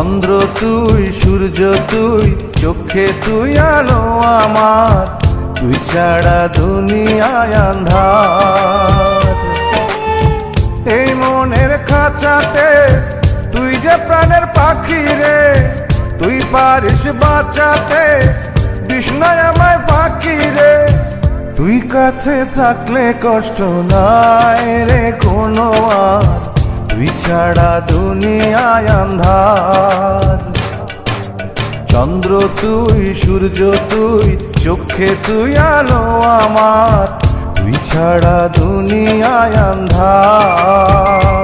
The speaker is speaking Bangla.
চন্দ্র তুই, সূর্য তুই, চোখে তুই আলো আমার, তুই ছাড়া দুনিয়ায় আন্ধার। এই মনের খাঁচাতে তুই যে প্রাণের পাখি রে, তুই পারিস বাঁচাতে বিষ্ণায় আমায় ফাঁকি রে। তুই কাছে থাকলে কষ্ট নাই রে কোনো আর, তুই ছাড়া দুনিয়ায় আন্ধার। চন্দ্র তুই, সূর্য তুই, চোখে তুই আলো আমার, তুই ছাড়া দুনিয়ায় আন্ধার।